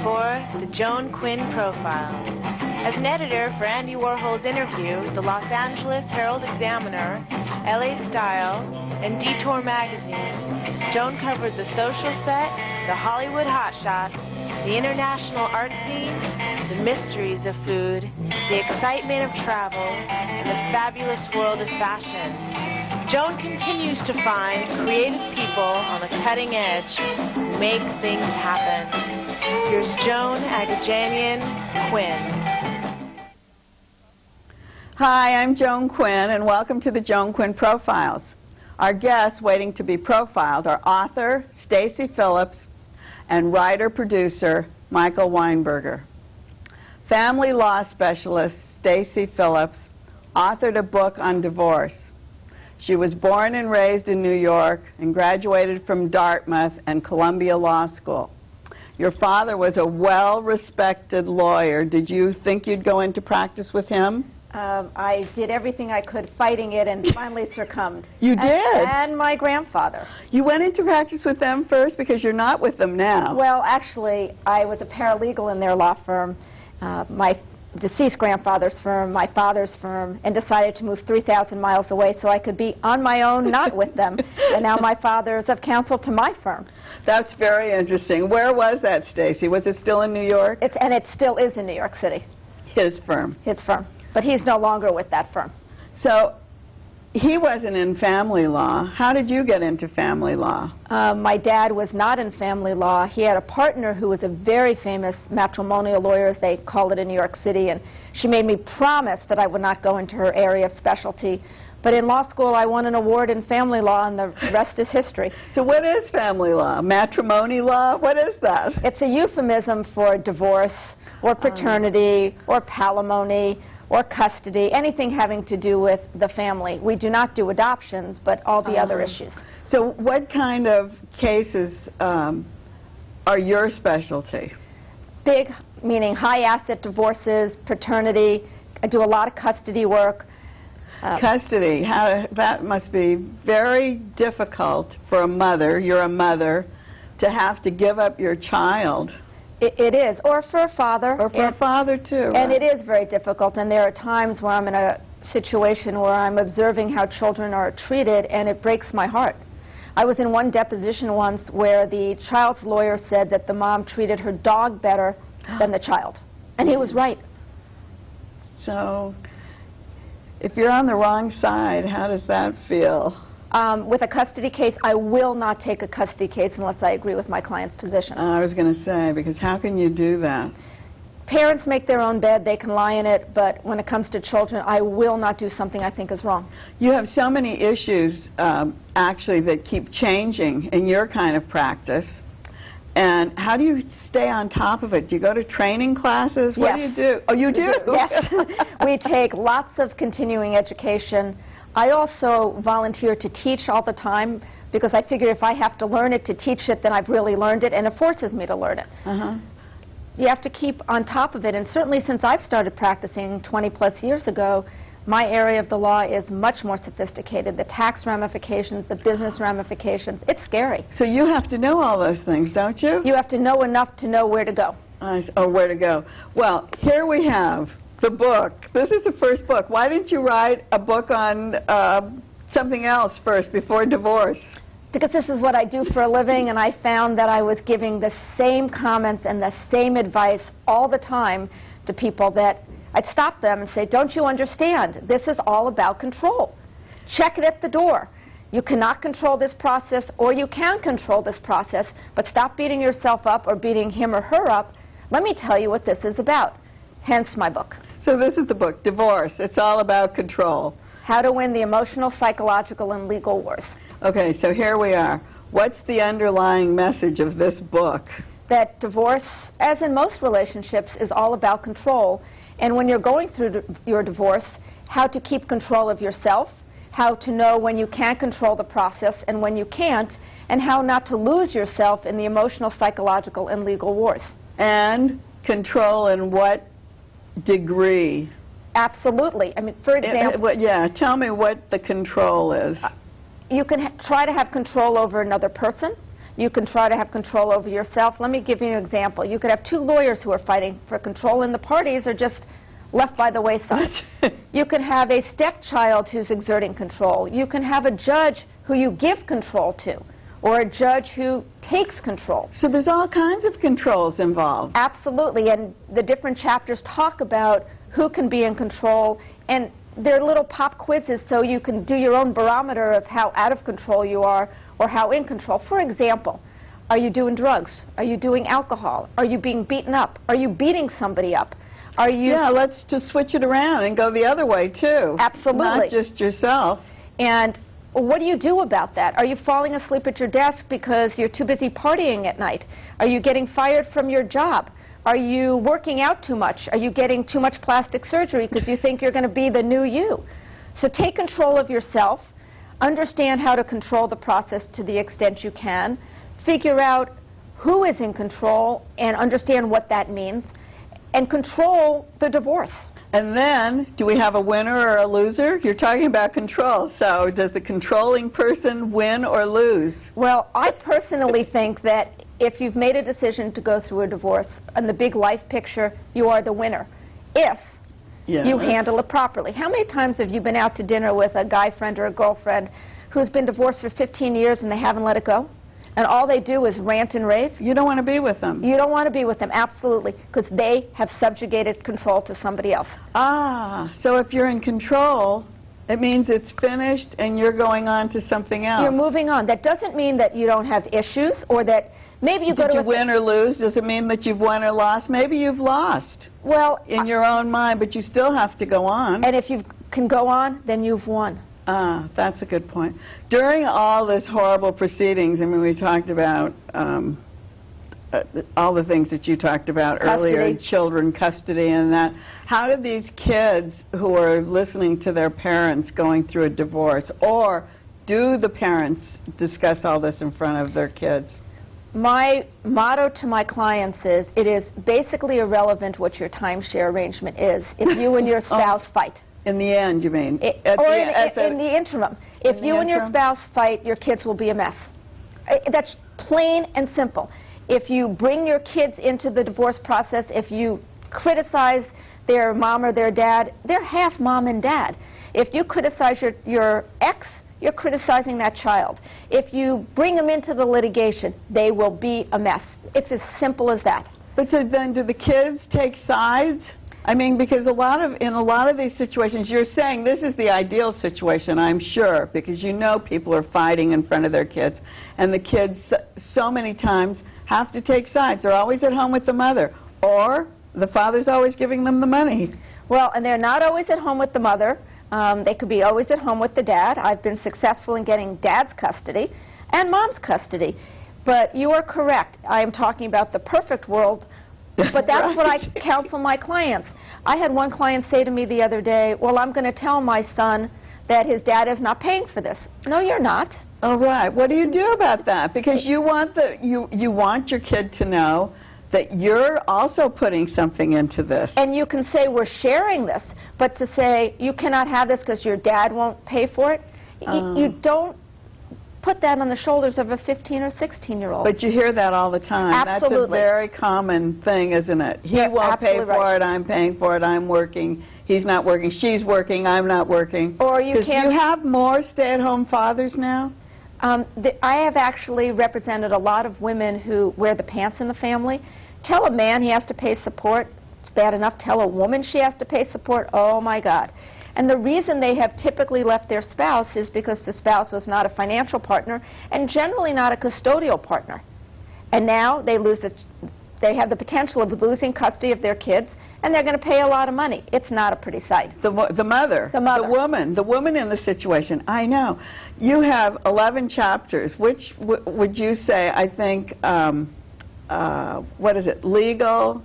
for the Joan Quinn Profiles. As an editor for Andy Warhol's Interview, the Los Angeles Herald-Examiner, LA Style, and Detour magazines, Joan covered the social set, the Hollywood hotshots, the international art scene, the mysteries of food, the excitement of travel, and the fabulous world of fashion. Joan continues to find creative people on the cutting edge who make things happen. Here's Joan Agajanian Quinn. Hi, I'm Joan Quinn, and welcome to the Joan Quinn Profiles. Our guests waiting to be profiled are author Stacy Phillips and writer-producer Michael Weinberger. Family law specialist Stacy Phillips authored a book on divorce. She was born and raised in New York and graduated from Dartmouth and Columbia Law School. Your father was a well-respected lawyer. Did you think you'd go into practice with him? I did everything I could fighting it and finally succumbed. You did? And my grandfather. You went into practice with them first because you're not with them now. Well, actually, I was a paralegal in their law firm, my deceased grandfather's firm, my father's firm, and decided to move 3,000 miles away so I could be on my own, not with them. And now my father is of counsel to my firm. That's very interesting. Where was that, Stacy? Was it still in New York? And it still is in New York City. His firm? His firm. But he's no longer with that firm. So he wasn't in family law. How did you get into family law? My dad was not in family law. He had a partner who was a very famous matrimonial lawyer, as they called it in New York City, and she made me promise that I would not go into her area of specialty. But in law school, I won an award in family law, and the rest is history. So what is family law? Matrimony law? What is that? It's a euphemism for divorce or paternity or palimony or custody, anything having to do with the family. We do not do adoptions, but all the other issues. So what kind of cases are your specialty? Big, meaning high asset divorces, paternity. I do a lot of custody work. Custody, that must be very difficult for a mother, you're a mother, to have to give up your child. It is, or for a father. Or for a father, too. And it is very difficult, and there are times where I'm in a situation where I'm observing how children are treated, and it breaks my heart. I was in one deposition once where the child's lawyer said that the mom treated her dog better than the child, and he was right. So, if you're on the wrong side, how does that feel? With a custody case, I will not take a custody case unless I agree with my client's position. I was going to say, because how can you do that? Parents make their own bed, they can lie in it, but when it comes to children, I will not do something I think is wrong. You have so many issues, actually, that keep changing in your kind of practice. And how do you stay on top of it? Do you go to training classes? What do you do? Oh, you do? Yes. We take lots of continuing education. I also volunteer to teach all the time because I figure if I have to learn it to teach it, then I've really learned it, and it forces me to learn it. You have to keep on top of it, and certainly since I've started practicing 20-plus years ago, my area of the law is much more sophisticated. The tax ramifications, the business ramifications, it's scary. So you have to know all those things, don't you? You have to know enough to know where to go. Where to go. Well, here we have the book. This is the first book. Why didn't you write a book on something else first before divorce? Because this is what I do for a living, and I found that I was giving the same comments and the same advice all the time to people that I'd stop them and say, don't you understand? This is all about control. Check it at the door. You cannot control this process, or you can control this process, but stop beating yourself up or beating him or her up. Let me tell you what this is about. Hence my book. So this is the book, Divorce. It's all about control. How to win the emotional, psychological, and legal wars. Okay, so here we are. What's the underlying message of this book? That divorce, as in most relationships, is all about control. And when you're going through your divorce, how to keep control of yourself, how to know when you can control the process and when you can't, and how not to lose yourself in the emotional, psychological, and legal wars. And control in what degree? Absolutely. I mean, for example... yeah, tell me what the control is. You can try to have control over another person, You can try to have control over yourself. Let me give you an example. You could have two lawyers who are fighting for control, and the parties are just left by the wayside. You can have a stepchild who's exerting control. You can have a judge who you give control to, or a judge who takes control. So there's all kinds of controls involved. Absolutely, and the different chapters talk about who can be in control, and they're little pop quizzes so you can do your own barometer of how out of control you are or how in control. For example, are you doing drugs? Are you doing alcohol? Are you being beaten up? Are you beating somebody up? Are you... Yeah, let's just switch it around and go the other way, too. Absolutely. Not just yourself. And what do you do about that? Are you falling asleep at your desk because you're too busy partying at night? Are you getting fired from your job? Are you working out too much? Are you getting too much plastic surgery because you think you're going to be the new you? So take control of yourself, understand how to control the process to the extent you can, figure out who is in control and understand what that means, and control the divorce. And then, do we have a winner or a loser? You're talking about control, so does the controlling person win or lose? Well, I personally think that if you've made a decision to go through a divorce, in the big life picture, you are the winner, if you handle it properly. How many times have you been out to dinner with a guy friend or a girlfriend who's been divorced for 15 years and they haven't let it go? And all they do is rant and rave? You don't want to be with them. You don't want to be with them, absolutely, because they have subjugated control to somebody else. Ah, so if you're in control, it means it's finished and you're going on to something else. You're moving on. That doesn't mean that you don't have issues or that maybe you go to... Did you win or lose? Does it mean that you've won or lost? Maybe you've lost. Well, in your own mind, but you still have to go on. And if you can go on, then you've won. Ah, that's a good point. During all this horrible proceedings, I mean, we talked about all the things that you talked about earlier, children, custody, and that. How did these kids who are listening to their parents going through a divorce, or do the parents discuss all this in front of their kids? My motto to my clients is, it is basically irrelevant what your timeshare arrangement is if you and your spouse fight. In the end, you mean? In the interim. If you and your spouse fight, your kids will be a mess. That's plain and simple. If you bring your kids into the divorce process, if you criticize their mom or their dad, they're half mom and dad. If you criticize your ex, you're criticizing that child. If you bring them into the litigation, they will be a mess. It's as simple as that. But so then do the kids take sides? I mean, because in a lot of these situations, you're saying this is the ideal situation, I'm sure, because you know people are fighting in front of their kids, and the kids so many times have to take sides. They're always at home with the mother, or the father's always giving them the money. Well, and they're not always at home with the mother. They could be always at home with the dad. I've been successful in getting dad's custody and mom's custody. But you are correct. I am talking about the perfect world. But that's what I counsel my clients. I had one client say to me the other day, well, I'm going to tell my son that his dad is not paying for this. No, you're not. All right. What do you do about that? Because you want you want your kid to know that you're also putting something into this. And you can say we're sharing this, but to say you cannot have this because your dad won't pay for it, you don't put that on the shoulders of a 15 or 16-year-old. But you hear that all the time. Absolutely. That's a very common thing, isn't it? He won't pay for it, I'm paying for it, I'm working, he's not working, she's working, I'm not working. Or you can't... Do you have more stay-at-home fathers now? I have actually represented a lot of women who wear the pants in the family. Tell a man he has to pay support, it's bad enough. Tell a woman she has to pay support, oh my God. And the reason they have typically left their spouse is because the spouse was not a financial partner and generally not a custodial partner. And now they they have the potential of losing custody of their kids, and they're going to pay a lot of money. It's not a pretty sight. The mother. The woman in the situation. I know. You have 11 chapters. Which would you say, I think, what is it, legal?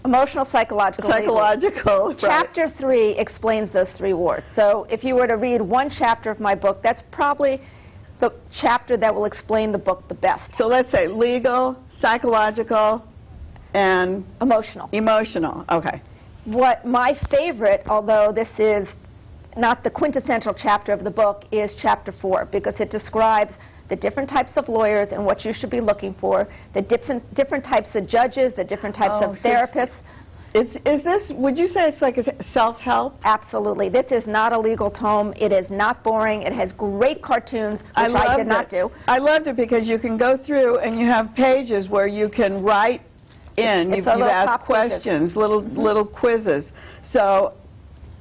Emotional, psychological, right. Chapter 3 explains those 3 wars. So if you were to read one chapter of my book, that's probably the chapter that will explain the book the best. So let's say legal, psychological, and... Emotional. Emotional, okay. What my favorite, although this is not the quintessential chapter of the book, is chapter 4, because it describes the different types of lawyers and what you should be looking for, the different types of judges, the different types of therapists. Is this, would you say it's like a self-help? Absolutely. This is not a legal tome. It is not boring. It has great cartoons, which I did not do. I loved it because you can go through and you have pages where you can write in. You ask questions, little quizzes. So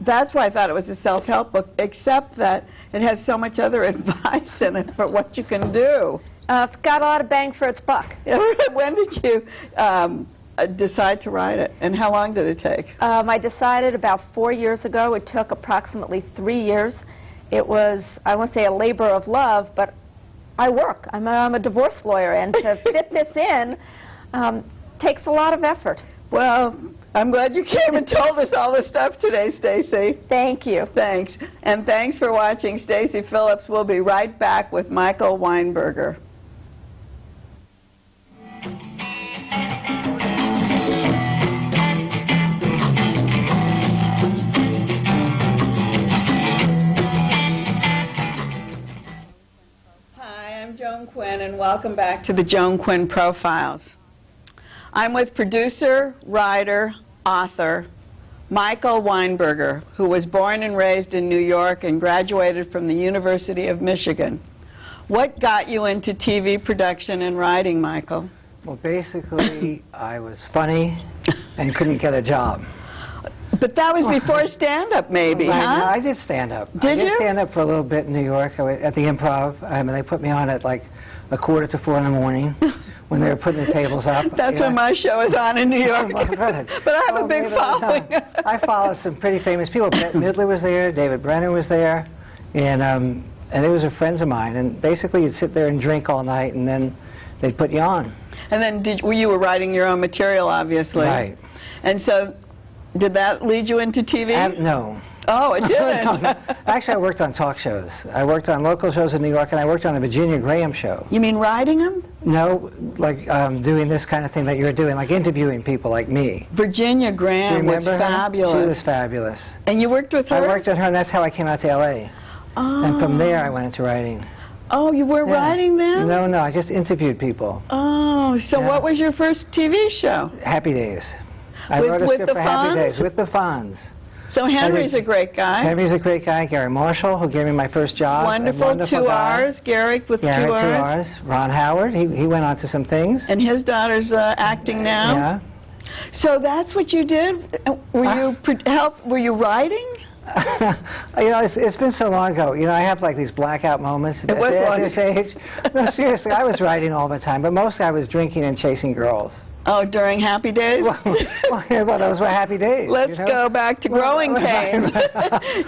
that's why I thought it was a self-help book, except that it has so much other advice in it for what you can do. It's got a lot of bang for its buck. When did you decide to write it, and how long did it take? I decided about 4 years ago. It took approximately 3 years. It was, I won't say a labor of love, but I work. I'm a divorce lawyer, and to fit this in takes a lot of effort. Well, I'm glad you came and told us all this stuff today, Stacy. Thank you. Thanks. And thanks for watching Stacy Phillips. We'll be right back with Michael Weinberger. Hi, I'm Joan Quinn, and welcome back to the Joan Quinn Profiles. I'm with producer, writer, author, Michael Weinberger, who was born and raised in New York and graduated from the University of Michigan. What got you into TV production and writing, Michael? Well, basically, I was funny and couldn't get a job. But that was before stand-up, maybe, huh? No, I did stand-up. Did you? I did stand-up for a little bit in New York at the Improv. And they put me on at like 3:45 in the morning. When they were putting the tables up. That's when my show is on in New York. Oh, good. But I have a big following. I followed some pretty famous people. Bette Midler was there, David Brenner was there, and they were friends of mine. And basically you'd sit there and drink all night, and then they'd put you on. And then you were writing your own material, obviously. Right. And so did that lead you into TV? No. Oh, it didn't? No. Actually, I worked on talk shows. I worked on local shows in New York, and I worked on a Virginia Graham show. You mean writing them? No, like doing this kind of thing that you're doing, like interviewing people like me. Virginia Graham was fabulous. She was fabulous. And you worked with her? I worked with her, and that's how I came out to L.A. Oh. And from there, I went into writing. Oh, you were writing then? No, I just interviewed people. Oh, so what was your first TV show? Happy Days. I wrote a script for Happy Days with the Fonz. So Henry's a great guy. Henry's a great guy. Gary Marshall, who gave me my first job. Wonderful 2 R's. Gary with 2 R's. 2 R's. Ron Howard, he went on to some things. And his daughter's acting now. Yeah. So that's what you did? Were you writing? You know, it's been so long ago. You know, I have like these blackout moments at this age. No, seriously, I was writing all the time, but mostly I was drinking and chasing girls. Oh, during Happy Days? Well, those were happy days. Let's go back to Growing Pains.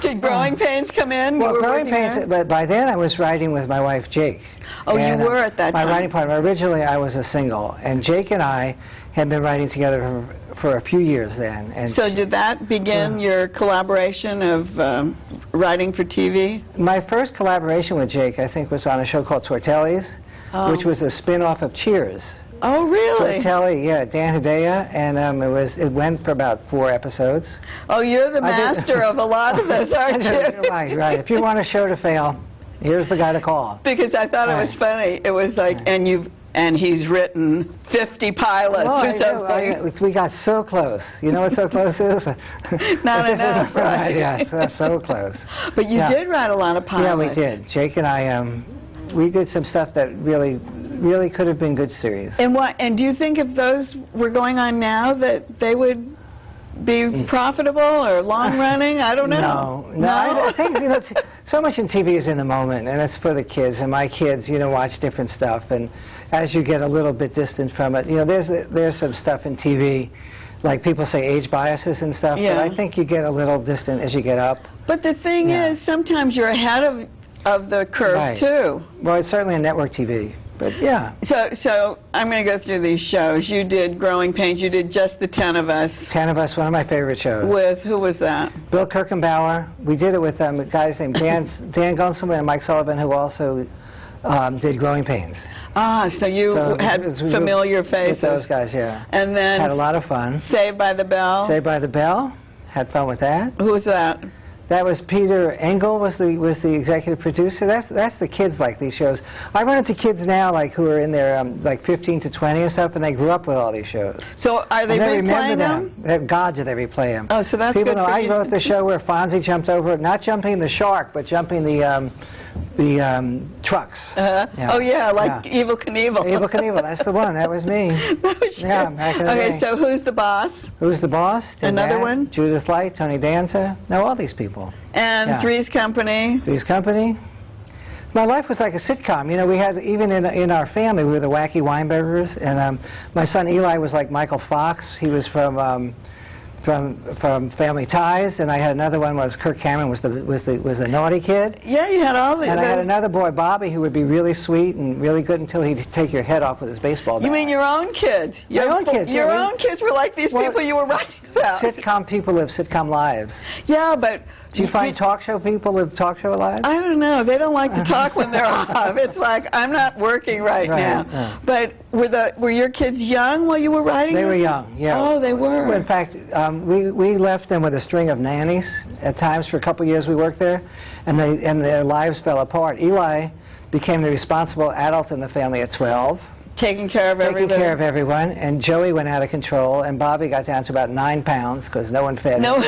Did Growing Pains come in? Well, Growing Pains, but by then I was writing with my wife, Jake. Oh, and, you were at that time. My writing partner. Originally, I was a single, and Jake and I had been writing together for a few years then. And so did that begin your collaboration of writing for TV? My first collaboration with Jake, I think, was on a show called Tortelli's, which was a spin-off of Cheers. Oh, really? Tortelli, yeah, Dan Hedaya, and it went for about 4 episodes. Oh, you're the master of a lot of this, aren't you? Right. If you want a show to fail, here's the guy to call. Because I thought it was funny. It was like, and he's written 50 pilots or something. We got so close. You know what so close is? Not enough, right? Yeah, so close. But you did write a lot of pilots. Yeah, we did. Jake and I, we did some stuff that really could have been good series. And do you think if those were going on now that they would be profitable or long-running? I don't know. No. I think, you know, so much in TV is in the moment, and it's for the kids, and my kids, you know, watch different stuff, and as you get a little bit distant from it, you know, there's some stuff in TV, like people say age biases and stuff, but I think you get a little distant as you get up. But the thing is, sometimes you're ahead of the curve, too. Well, it's certainly in network TV. But yeah. So I'm going to go through these shows. You did Growing Pains. You did Just the 10 of Us. 10 of Us, one of my favorite shows. With, who was that? Bill Kirchenbauer. We did it with guys named Dan Gunselman and Mike Sullivan, who also did Growing Pains. Ah, so you had familiar faces. With those guys, yeah. And then... Had a lot of fun. Saved by the Bell. Saved by the Bell. Had fun with that. Who was that? That was Peter Engel was the executive producer. That's the kids like these shows. I run into kids now like who are in their like 15 to 20 and stuff, and they grew up with all these shows. So are they replaying them? God, do they replay them? Oh, so that's People good know for I you. wrote the show where Fonzie jumped over, not jumping the shark, but jumping the trucks. Yeah. Oh yeah, like Evel Knievel. Evel Knievel, that's the one. That was me. Yeah, back in the day. So who's the boss? Who's the boss? Another one? Judith Light, Tony Danza. Know all these people. And Three's Company. Three's Company. My life was like a sitcom. You know, we had, even in our family, we were the wacky Weinbergers, and my son Eli was like Michael Fox. He was from Family Ties, and I had another one was Kirk Cameron was the naughty kid. Yeah, you had all these. And I had another boy, Bobby, who would be really sweet and really good until he'd take your head off with his baseball bat. You mean your own kids? My own kids. Your own kids were like these people you were writing about. Sitcom people live sitcom lives. Yeah, but do you find talk show people live talk show lives? I don't know. They don't like to talk when they're off. It's like, I'm not working right now. Yeah. But were your kids young while you were writing? They were young. Yeah. Oh, they were. In fact, we left them with a string of nannies. At times, for a couple of years, we worked there, and their lives fell apart. Eli became the responsible adult in the family at 12. Taking care of everybody. Taking care of everyone, and Joey went out of control, and Bobby got down to about 9 pounds because no one fed him.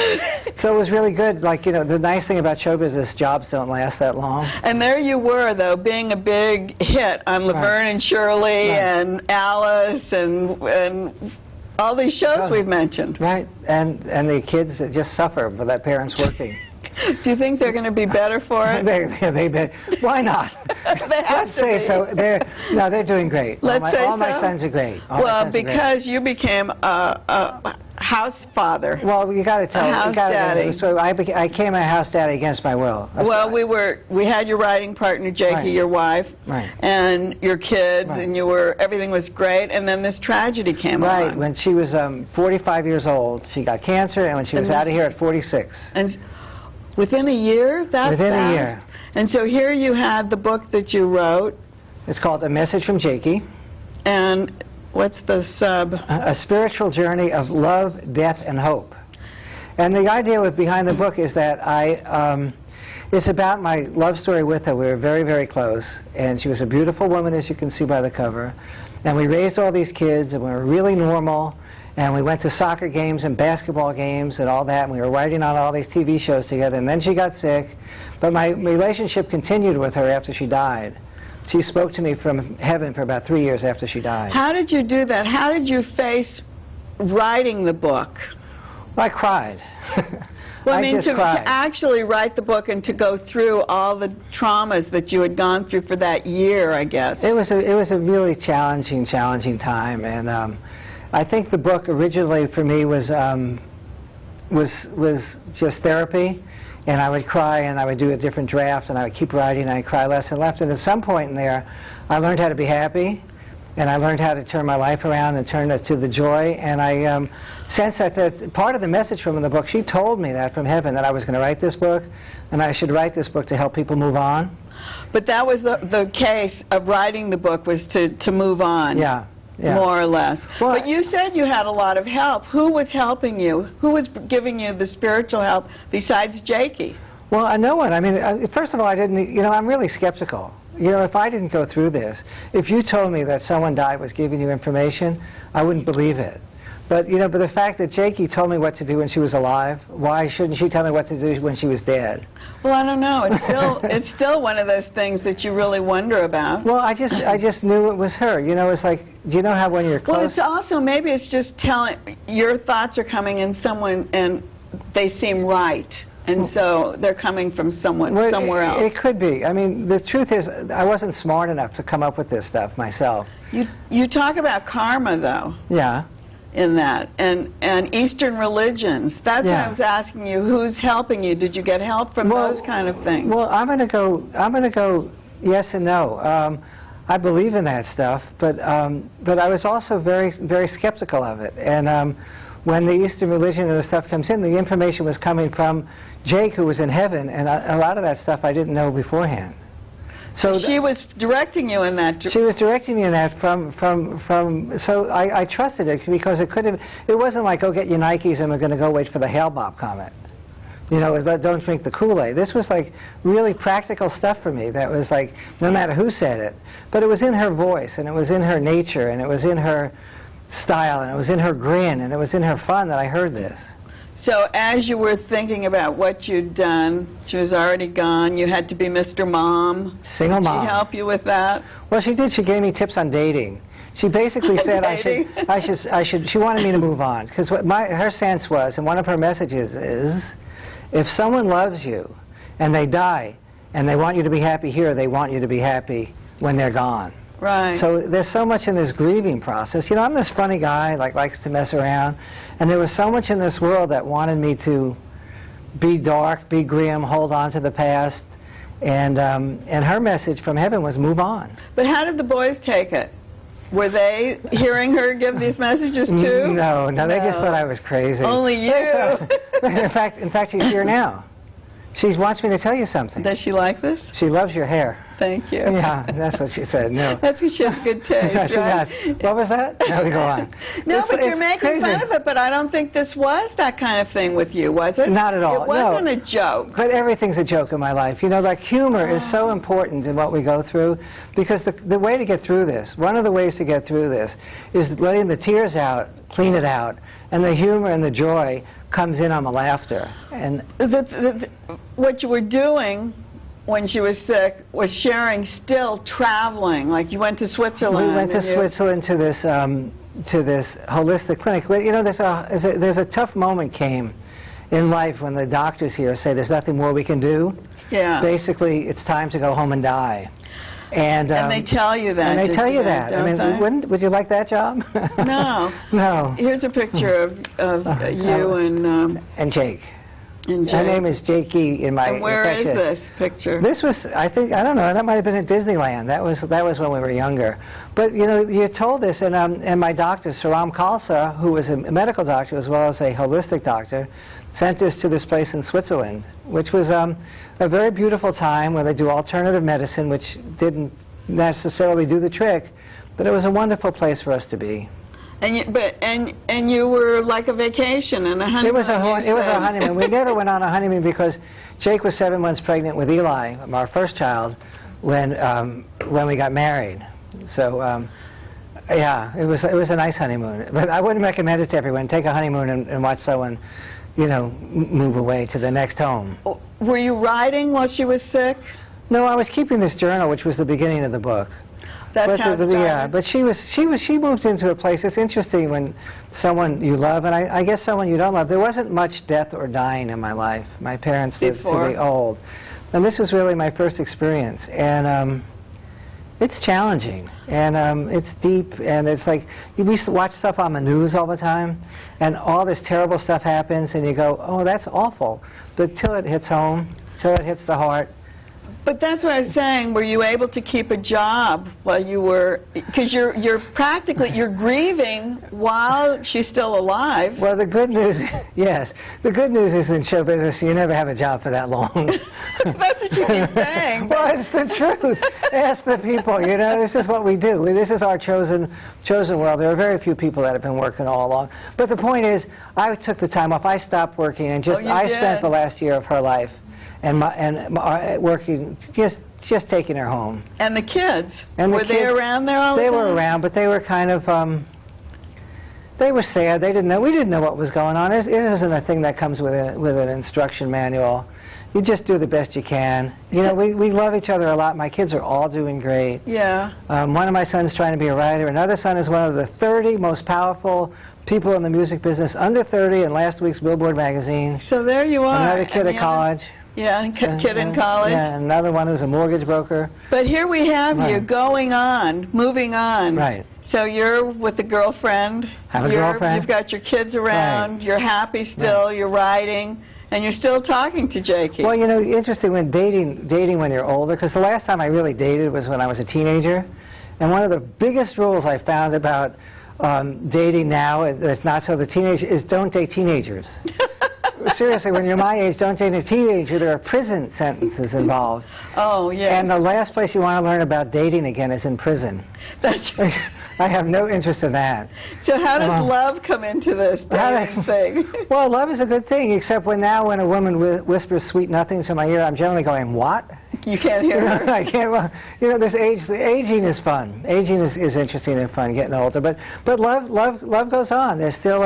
So it was really good. Like, you know, the nice thing about show business, jobs don't last that long. And there you were, though, being a big hit on Laverne and Shirley and Alice and all these shows we've mentioned. Right, and the kids that just suffer for that parents working. Do you think they're going to be better for it? Why not? They have Let's say so. They're doing great. Let's say all my sons are great. Well, because you became a house father. Well, you got to tell. House daddy. So I became a house daddy against my will. Well, we had your writing partner, Jakey, your wife, and your kids, and everything was great, and then this tragedy came along. Right, when she was 45 years old, she got cancer, and when she was out of here at 46. And within a year? Within a year. And so here you had the book that you wrote. It's called A Message from Jakey. And what's the sub? A spiritual journey of love, death, and hope. And the idea behind the book is that it's about my love story with her. We were very, very close, and she was a beautiful woman, as you can see by the cover. And we raised all these kids, and we were really normal. And we went to soccer games and basketball games and all that, and we were writing on all these TV shows together. And then she got sick, but my relationship continued with her after she died. She spoke to me from heaven for about 3 years after she died. How did you do that? How did you face writing the book? Well, I cried. Well, I mean, to actually write the book and to go through all the traumas that you had gone through for that year, I guess. It was a really challenging time, and I think the book originally for me was just therapy, and I would cry and I would do a different draft and I would keep writing and I'd cry less and less, and at some point in there I learned how to be happy, and I learned how to turn my life around and turn it to the joy, and I sensed that part of the message from the book, she told me that from heaven, that I was going to write this book and I should write this book to help people move on. But that was the case of writing the book, was to move on. Yeah. Yeah. More or less. Well, but you said you had a lot of help. Who was helping you? Who was giving you the spiritual help besides Jakey? Well, no one. I mean, first of all, I didn't, you know, I'm really skeptical. You know, if I didn't go through this, if you told me that someone died was giving you information, I wouldn't believe it. But, you know, but the fact that Jakey told me what to do when she was alive, why shouldn't she tell me what to do when she was dead? Well, I don't know. It's still one of those things that you really wonder about. Well, I just knew it was her. You know, it's like, do you know how when you're close? Well, it's also, maybe it's just telling, your thoughts are coming in someone and they seem right. And so they're coming from somewhere else. It could be. I mean, the truth is, I wasn't smart enough to come up with this stuff myself. You talk about karma, though. Yeah. In that, and Eastern religions. That's what I was asking you. Who's helping you? Did you get help from those kind of things? Well, I'm gonna go yes and no. I believe in that stuff, but I was also very, very skeptical of it. And when the Eastern religion and the stuff comes in, the information was coming from Jake, who was in heaven, and a lot of that stuff I didn't know beforehand. So she was directing you in that. She was directing me in that so I trusted it, because it wasn't like, go get your Nikes and we're going to go wait for the Hale-Bopp comet. You know, it was don't drink the Kool-Aid. This was like really practical stuff for me that was like, no matter who said it. But it was in her voice, and it was in her nature, and it was in her style, and it was in her grin, and it was in her fun that I heard this. So as you were thinking about what you'd done, she was already gone, you had to be Mr. Mom. Single mom. Did she help you with that? Well, she did. She gave me tips on dating. She basically said she wanted me to move on, because what her sense was, and one of her messages is, if someone loves you and they die and they want you to be happy here, they want you to be happy when they're gone. Right. So there's so much in this grieving process. You know, I'm this funny guy, like likes to mess around, and there was so much in this world that wanted me to be dark, be grim, hold on to the past, and her message from heaven was move on. But how did the boys take it? Were they hearing her give these messages too? No, they just thought I was crazy. Only you. in fact, she's here now. She wants me to tell you something. Does she like this? She loves your hair. Thank you. Yeah, that's what she said. No. That's because she has good taste, No, she right? does. What was that? No, go on. No, but you're it's making crazy. fun of it, but I don't think this was that kind of thing with you, was it? Not at all. It wasn't no. a joke. But everything's a joke in my life. You know, like humor is so important in what we go through, because the way to get through this, one of the ways to get through this, is letting the tears out, clean it out, and the humor and the joy comes in on the laughter. And what you were doing when she was sick was sharing, still traveling, like you went to Switzerland. we went to Switzerland to this holistic clinic. But you know, there's a tough moment came in life when the doctors here say there's nothing more we can do. Yeah. Basically, it's time to go home and die. And they tell you that. And they tell you that. Don't I mean, would you like that job? No. No. Here's a picture of you and Jake. And Jake. Her name is Jakey in my. And where is this picture? This was, I don't know, that might have been at Disneyland. That was when we were younger. But you know, you told this, and my doctor, Saram Khalsa, who was a medical doctor as well as a holistic doctor, sent us to this place in Switzerland, which was a very beautiful time where they do alternative medicine, which didn't necessarily do the trick, but it was a wonderful place for us to be. And you were like a vacation and a honeymoon. It was a honeymoon. We never went on a honeymoon because Jake was 7 months pregnant with Eli, our first child, when we got married. So yeah, it was a nice honeymoon. But I wouldn't recommend it to everyone. Take a honeymoon and watch someone, you know, move away to the next home. Were you writing while she was sick? No, I was keeping this journal, which was the beginning of the book. That's how it started? Yeah, but she moved into a place. It's interesting when someone you love, and I guess someone you don't love. There wasn't much death or dying in my life. My parents lived to be old, and this was really my first experience. And it's challenging, and it's deep, and it's like we used to watch stuff on the news all the time, and all this terrible stuff happens, and you go, oh, that's awful. But till it hits home, till it hits the heart. But that's what I was saying. Were you able to keep a job while you were, because you're grieving while she's still alive. Well, the good news, yes, the good news is in show business you never have a job for that long. That's what you keep saying. Well, it's the truth. Ask the people. You know, this is what we do. This is our chosen world. There are very few people that have been working all along. But the point is, I took the time off. I stopped working, and I spent the last year of her life. And working, just taking her home. And the kids? Were they around there all the time? They were around, but they were kind of, they were sad. They didn't know. We didn't know what was going on. It isn't a thing that comes with an instruction manual. You just do the best you can. You know, we love each other a lot. My kids are all doing great. Yeah. One of my sons trying to be a writer. Another son is one of the 30 most powerful people in the music business, under 30 in last week's Billboard magazine. So there you are. Another kid at college. Yeah, kid in college. Yeah, another one who's a mortgage broker. But here we have you going on, moving on. Right. So you're with a girlfriend. Have a girlfriend. You've got your kids around. Right. You're happy still. Right. You're writing, and you're still talking to Jakey. Well, you know, interesting when dating when you're older, because the last time I really dated was when I was a teenager, and one of the biggest rules I found about dating now, it's not so the teenager, is don't date teenagers. Seriously, when you're my age, don't date a teenager. There are prison sentences involved. Oh, yeah. And the last place you want to learn about dating again is in prison. That's right. I have no interest in that. So how does love come into this thing? Well, love is a good thing, except when a woman whispers sweet nothings in my ear, I'm generally going, what? You can't hear her. I can't. Well, you know, aging is fun. Aging is interesting and fun, getting older. But love goes on. There's still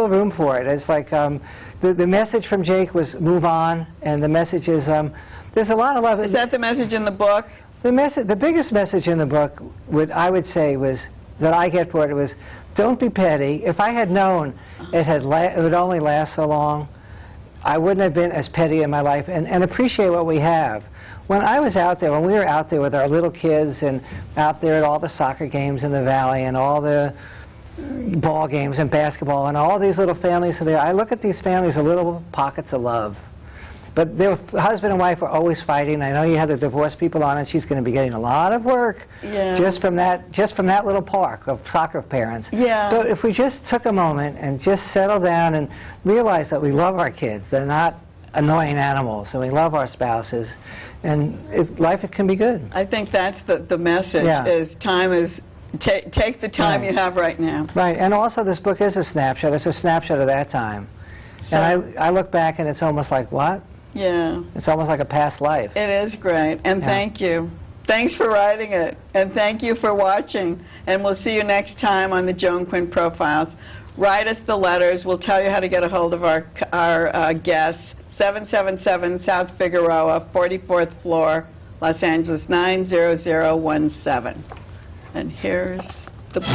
room for it. It's like the message from Jake was move on, and the message is there's a lot of love. Is that the message in the book? The biggest message in the book, I would say, was that I get for it was, don't be petty. If I had known it would only last so long, I wouldn't have been as petty in my life, and appreciate what we have. When I was out there, when we were out there with our little kids and out there at all the soccer games in the valley and all the ball games and basketball and all these little families there, I look at these families as little pockets of love. But their husband and wife are always fighting. I know you have the divorced people on, and she's going to be getting a lot of work just from that little park of soccer parents. Yeah. So if we just took a moment and just settle down and realize that we love our kids, they're not annoying animals, and we love our spouses, and life can be good. I think that's the message. Yeah. Take the time you have right now. Right, and also this book is a snapshot. It's a snapshot of that time. And I look back and it's almost like, what? Yeah. It's almost like a past life. It is great, and thank you. Thanks for writing it, and thank you for watching. And we'll see you next time on the Joan Quinn Profiles. Write us the letters. We'll tell you how to get a hold of our guests. 777 South Figueroa, 44th floor, Los Angeles 90017. And here's the book.